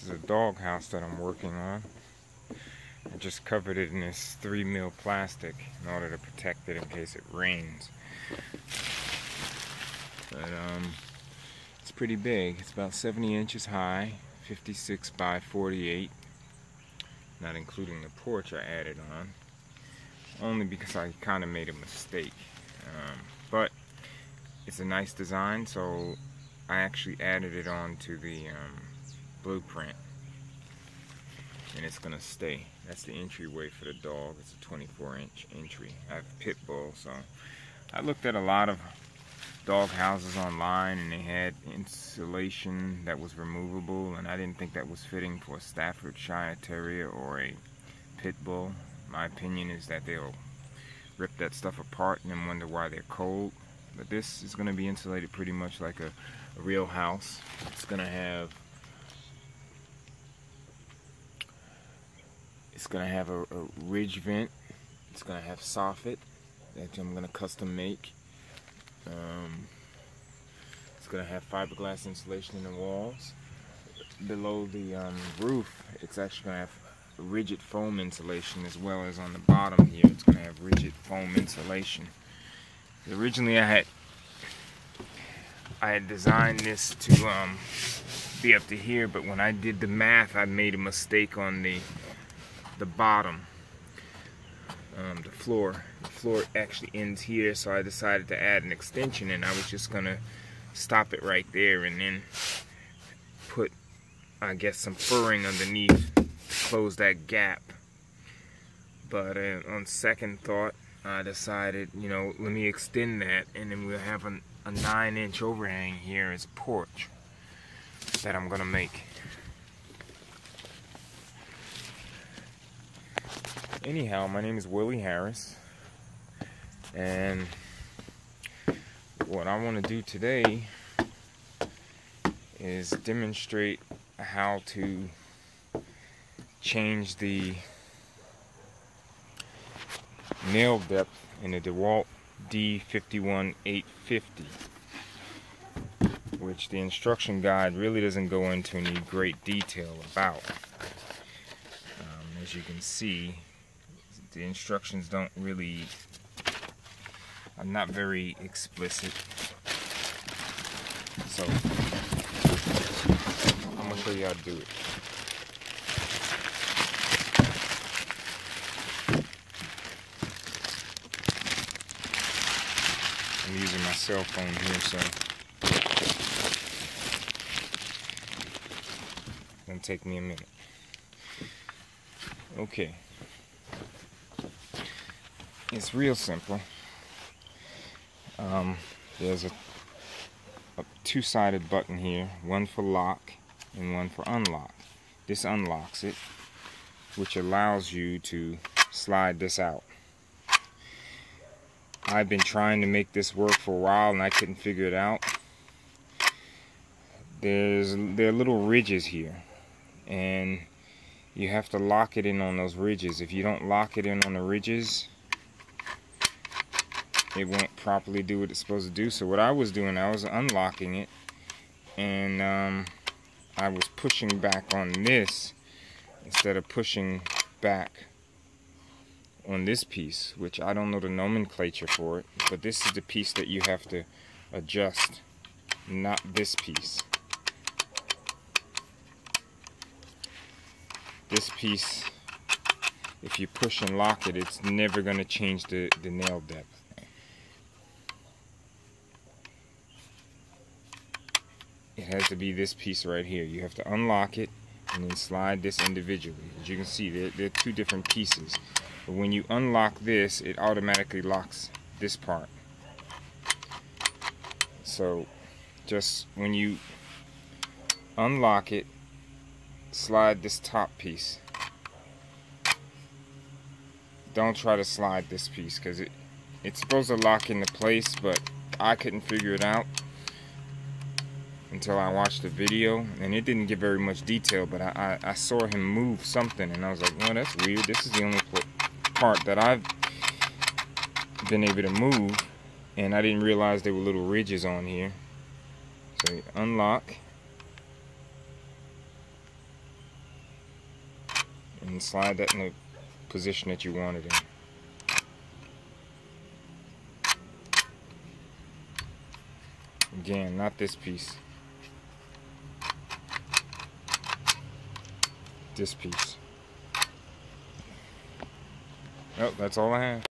is a dog house that I'm working on. I just covered it in this 3mm plastic in order to protect it in case it rains. But it's pretty big. It's about 70 inches high, 56 by 48, not including the porch I added on, only because I kind of made a mistake. But it's a nice design, so I actually added it on to the blueprint, and it's gonna stay. That's the entryway for the dog. It's a 24-inch entry. I have a pit bull, so I looked at a lot of dog houses online, and they had insulation that was removable, and I didn't think that was fitting for a Staffordshire Terrier or a pit bull. My opinion is that they'll rip that stuff apart and then wonder why they're cold. But this is going to be insulated pretty much like a real house. It's going to have a ridge vent. It's going to have soffit that I'm going to custom make. It's going to have fiberglass insulation in the walls. Below the roof, it's actually going to have rigid foam insulation, as well as on the bottom here it's going to have rigid foam insulation. Originally I had designed this to be up to here, but when I did the math I made a mistake on the bottom. The floor actually ends here, so I decided to add an extension, and I was just gonna stop it right there and then put, I guess, some furring underneath to close that gap. But on second thought, I decided, let me extend that, and then we'll have a 9-inch overhang here as a porch that I'm gonna make. Anyhow, my name is Willie Harris, and what I want to do today is demonstrate how to change the nail depth in the Dewalt D51850, which the instruction guide really doesn't go into any great detail about. As you can see, the instructions are not very explicit. So I'm gonna show you how to do it. I'm using my cell phone here, so it's gonna take me a minute. Okay. It's real simple. There's a two-sided button here, one for lock and one for unlock. This unlocks it, which allows you to slide this out. I've been trying to make this work for a while and I couldn't figure it out. There are little ridges here, and you have to lock it in on those ridges. If you don't lock it in on the ridges, it won't properly do what it's supposed to do. So what I was doing, I was unlocking it, and I was pushing back on this instead of pushing back on this piece, which I don't know the nomenclature for it, but this is the piece that you have to adjust, not this piece. This piece, if you push and lock it, it's never going to change the nail depth. It has to be this piece right here. You have to unlock it and then slide this individually. As you can see, they're two different pieces. But when you unlock this, it automatically locks this part. So just when you unlock it, slide this top piece. Don't try to slide this piece, because it's supposed to lock into place, but I couldn't figure it out until I watched the video, and it didn't give very much detail, but I saw him move something, and I was like, well, that's weird. This is the only part that I've been able to move, and I didn't realize there were little ridges on here. So you unlock, and slide that in the position that you want it in. Again, not this piece. This piece. Oh, that's all I have.